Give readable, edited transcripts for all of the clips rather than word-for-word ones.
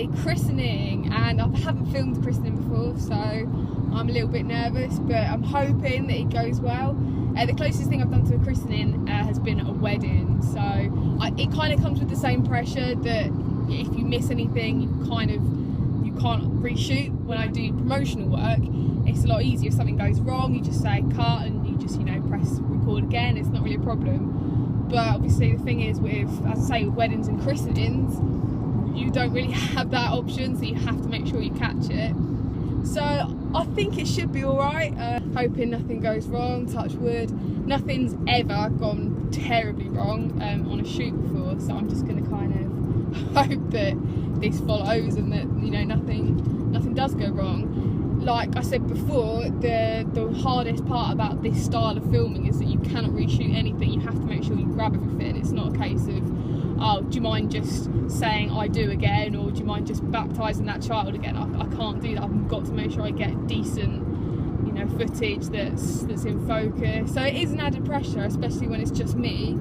a christening, and I haven't filmed a christening before, so I'm a little bit nervous, but I'm hoping that it goes well. The closest thing I've done to a christening has been a wedding, so it kind of comes with the same pressure that if you miss anything, you can't reshoot. When I do promotional work, it's a lot easier. If something goes wrong, you just say cut and you just, press record again. It's not really a problem. But obviously the thing is, with, as I say, with weddings and christenings, you don't really have that option, so you have to make sure you catch it. So I think it should be alright, hoping nothing goes wrong, touch wood. Nothing's ever gone terribly wrong on a shoot before, so I'm just going to kind of hope that this follows and that, nothing does go wrong. Like I said before, the hardest part about this style of filming is that you cannot reshoot anything. You have to make sure you grab everything. It's not a case of, oh, do you mind just saying I do again, or do you mind just baptising that child again? I can't do that. I've got to make sure I get decent, footage that's in focus. So it is an added pressure, especially when it's just me.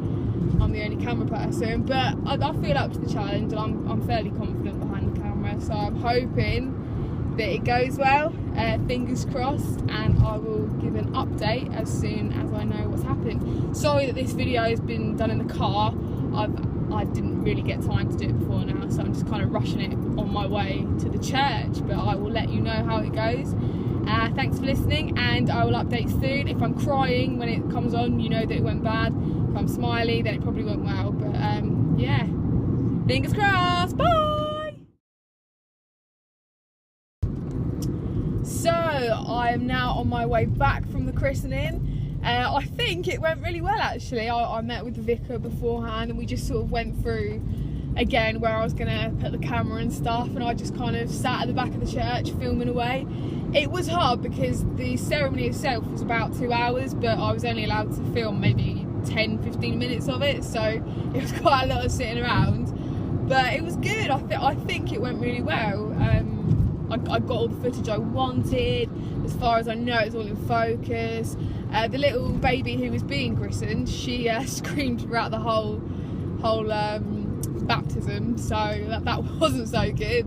I'm the only camera person, but I feel up to the challenge, and I'm fairly confident behind the camera. So I'm hoping that it goes well. Fingers crossed, and I will give an update as soon as I know what's happening. Sorry that this video has been done in the car. I didn't really get time to do it before now, so I'm just kind of rushing it on my way to the church, but I will let you know how it goes. Thanks for listening, and I will update soon. If I'm crying when it comes on, you know that it went bad. If I'm smiley, then it probably went well, but yeah, fingers crossed. Bye! So I am now on my way back from the christening. I think it went really well, actually. I met with the vicar beforehand, and we just sort of went through again where I was going to put the camera and stuff, and I just kind of sat at the back of the church filming away. It was hard because the ceremony itself was about 2 hours, but I was only allowed to film maybe 10-15 minutes of it, so it was quite a lot of sitting around, but it was good. I think it went really well. I got all the footage I wanted. As far as I know, it's all in focus. The little baby who was being christened, she screamed throughout the whole baptism, so that wasn't so good.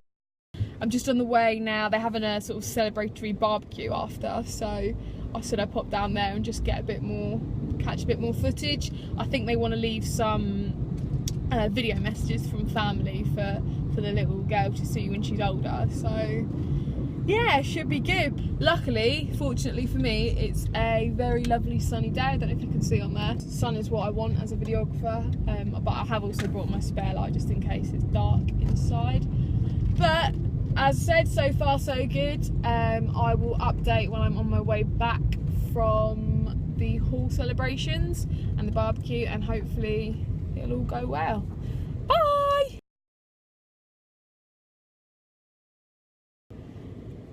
I'm just on the way now. They're having a sort of celebratory barbecue after, so I said I'd pop down there and just get catch a bit more footage. I think they want to leave some video messages from family for the little girl to see when she's older, so yeah, it should be good. Luckily, fortunately for me, it's a very lovely sunny day. I don't know if you can see on there. Sun is what I want as a videographer, but I have also brought my spare light just in case it's dark inside. But as I said, so far so good. I will update when I'm on my way back from the hall celebrations and the barbecue, and hopefully it'll all go well. Bye!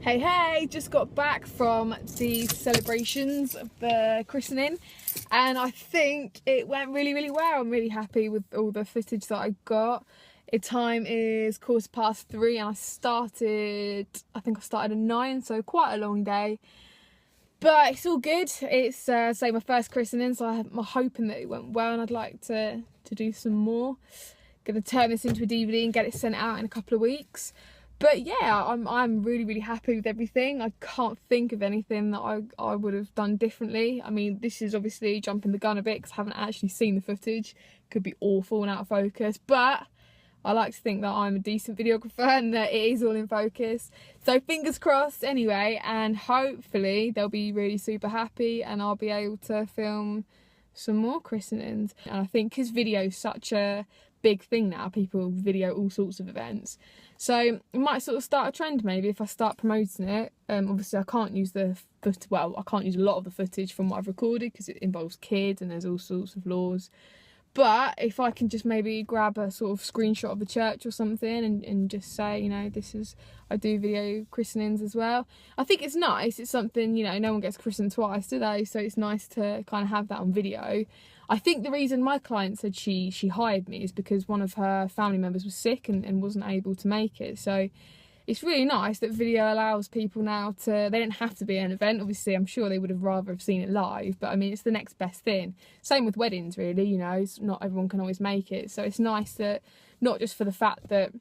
Hey, just got back from the celebrations of the christening, and I think it went really well. I'm really happy with all the footage that I got. The time is 3:15, and I think I started at 9, so quite a long day. But it's all good. It's say my first christening, so I'm hoping that it went well, and I'd like to do some more. Gonna turn this into a DVD and get it sent out in a couple of weeks. But yeah, I'm really happy with everything. I can't think of anything that I would have done differently. I mean, this is obviously jumping the gun a bit because I haven't actually seen the footage. Could be awful and out of focus, but I like to think that I'm a decent videographer and that it is all in focus. So fingers crossed anyway, and hopefully they'll be really super happy and I'll be able to film some more christenings. And I think because video is such a big thing now, people video all sorts of events, so it might sort of start a trend maybe if I start promoting it. Obviously I can't use I can't use a lot of the footage from what I've recorded because it involves kids and there's all sorts of laws. But if I can just maybe grab a sort of screenshot of the church or something and just say, I do video christenings as well. I think it's nice. It's something, no one gets christened twice, do they? So it's nice to kind of have that on video. I think the reason my client said she hired me is because one of her family members was sick and wasn't able to make it. So it's really nice that video allows people now they don't have to be at an event. Obviously, I'm sure they would have rather have seen it live, but I mean, it's the next best thing. Same with weddings, really, it's not everyone can always make it. So it's nice that, not just for the fact that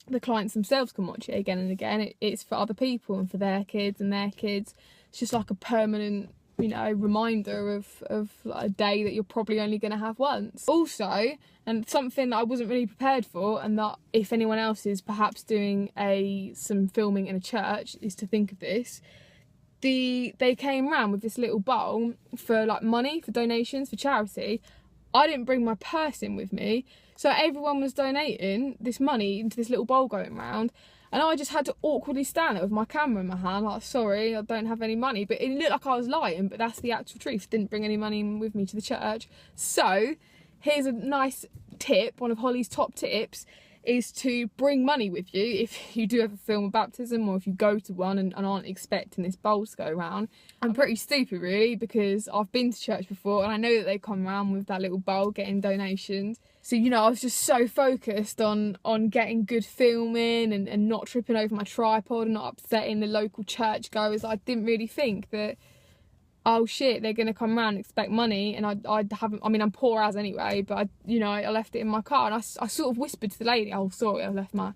the clients themselves can watch it again and again. It's for other people and for their kids and their kids. It's just like a permanent, you know, reminder of like a day that you're probably only going to have once. Also, and something that I wasn't really prepared for, and that if anyone else is perhaps doing some filming in a church, is to think of this. They came around with this little bowl for like money, for donations, for charity. I didn't bring my purse in with me, so everyone was donating this money into this little bowl going round, and I just had to awkwardly stand there with my camera in my hand, like, sorry, I don't have any money. But it looked like I was lying, but that's the actual truth. Didn't bring any money with me to the church. So here's a nice tip, one of Holly's top tips, is to bring money with you if you do ever film a baptism, or if you go to one and aren't expecting this bowl to go around. I'm pretty stupid really, because I've been to church before and I know that they come around with that little bowl getting donations. So, you know, I was just so focused on getting good filming and not tripping over my tripod and not upsetting the local church goers. I didn't really think that, oh shit, they're going to come around and expect money, and I haven't, I mean, I'm poor as anyway, but I left it in my car, and I sort of whispered to the lady, oh sorry, I left my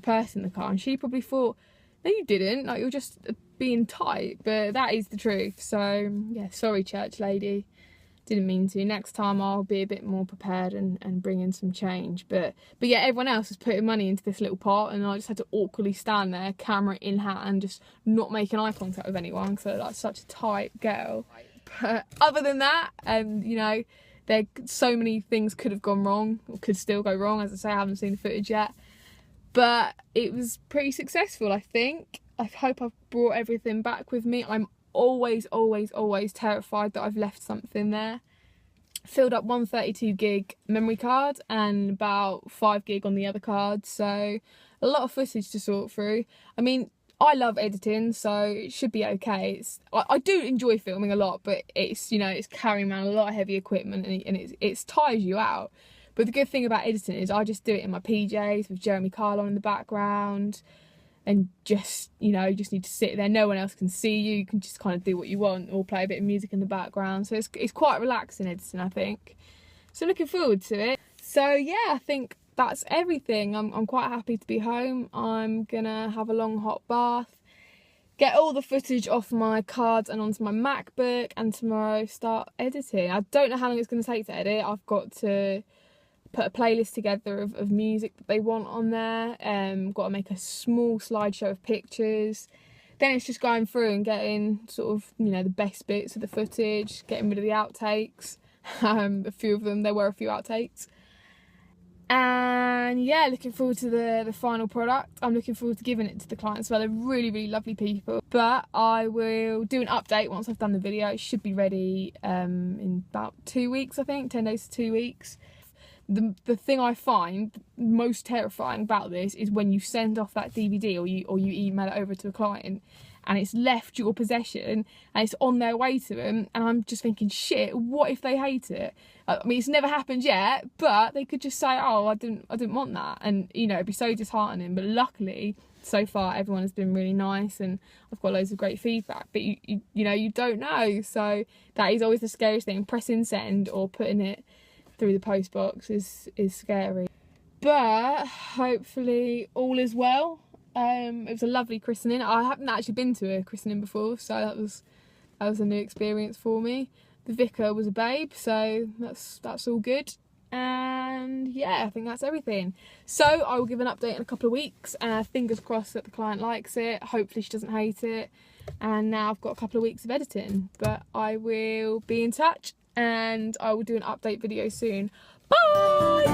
purse in the car, and she probably thought, no you didn't, like, you're just being tight. But that is the truth. So yeah, sorry church lady, didn't mean to. Next time I'll be a bit more prepared and bring in some change. But yeah, everyone else was putting money into this little pot, and I just had to awkwardly stand there, camera in hand, just not making eye contact with anyone, because I'm like such a tight girl. But other than that, you know, so many things could have gone wrong, or could still go wrong. As I say, I haven't seen the footage yet, but it was pretty successful, I think. I hope I've brought everything back with me. I'm always terrified that I've left something there. Filled up 132 gig memory card and about 5 gig on the other card, so a lot of footage to sort through. I mean, I love editing, so it should be okay. I do enjoy filming a lot, but it's, you know, it's carrying around a lot of heavy equipment, and it tires you out. But the good thing about editing is I just do it in my PJs with Jeremy Carl on in the background, and just, you know, you just need to sit there. No one else can see you. You can just kind of do what you want, or play a bit of music in the background. So it's quite relaxing editing, I think. So looking forward to it. So yeah, I think that's everything. I'm quite happy to be home. I'm gonna have a long hot bath, get all the footage off my cards and onto my MacBook, and tomorrow start editing. I don't know how long it's gonna take to edit. I've got to put a playlist together of music that they want on there. Got to make a small slideshow of pictures. Then it's just going through and getting sort of, you know, the best bits of the footage, getting rid of the outtakes. A few of them, there were a few outtakes. And yeah, looking forward to the final product. I'm looking forward to giving it to the clients as well. They're really lovely people. But I will do an update once I've done the video. It should be ready in about 2 weeks, I think, 10 days to 2 weeks. The thing I find most terrifying about this is when you send off that DVD, or you email it over to a client, and it's left your possession and it's on their way to them, and I'm just thinking, shit, what if they hate it? I mean, it's never happened yet, but they could just say, oh, I didn't want that, and you know, it'd be so disheartening. But luckily, so far everyone has been really nice, and I've got loads of great feedback. But you know, you don't know, so that is always the scariest thing. Pressing send or putting it through the post box is scary. But hopefully all is well. It was a lovely christening. I haven't actually been to a christening before, so that was a new experience for me. The vicar was a babe, so that's all good. And yeah, I think that's everything. So I will give an update in a couple of weeks. Fingers crossed that the client likes it. Hopefully she doesn't hate it. And now I've got a couple of weeks of editing, but I will be in touch, and I will do an update video soon. Bye!